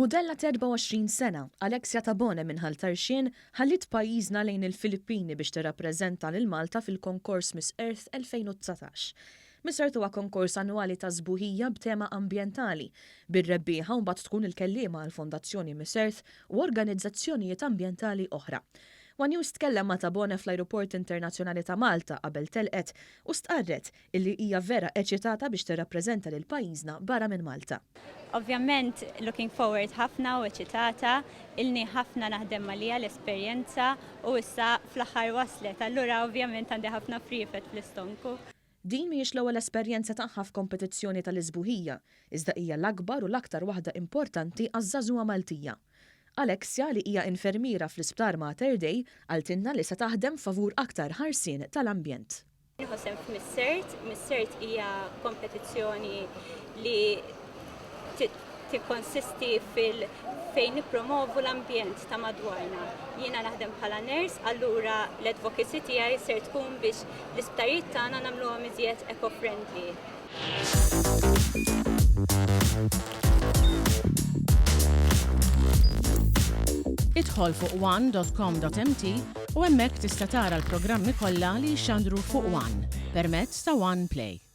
Mudella 24 sena, Alexia Tabone minn Tarxien ħallit pajjiżna lejn il-Filippini biex tirrapreżenta lil Malta fil-konkors Miss Earth 2019. Miss Earth huwa konkors annwali ta' żbuħija b'tema ambjentali, bir-rebbieħa u mbagħad tkun il-kelliema għall-Fondazzjoni Miss Earth u organizzazzjonijiet ambjentali oħra. One News tkellem ma' Tabone fl-Ajruport Internazzjonali ta' Malta qabel telqet u stqarret illi hija vera eċitata biex tirrappreżenta lil pajjiżna barra minn Malta. Ovvjament, looking forward ħafna u eċitata, ilni ħafna naħdem malija l-esperjenza u issa fl-aħħar waslet, allura ovvjament għandi ħafna frifet fl-istonku. Din mhijiex l-ewwel esperjenza tagħha f'kompetizzjoni tal-iżbuħija, iżda hija l-akbar u l-aktar waħda importanti għaż-żagħżugħa Maltija. Alexia li hija infermiera fl-isptar Mater Dei għaltinna li se taħdem favur aktar ħarsien tal-ambjent. Nħossem f'Miss-Earth hija kompetizzjoni li tikkonsisti fejn nippromovu l-ambjent ta' madwarna. Jiena naħdem bħala nurse, allura l-advocacy tiegħi ser tkun biex l-isptarijiet tagħna nagħmluhom iżjed eco-friendly. Idħol fuq one.com.mt u hemmhekk tista' tara l-programmi kollha li jxandru fuq One permezz ta' One Play.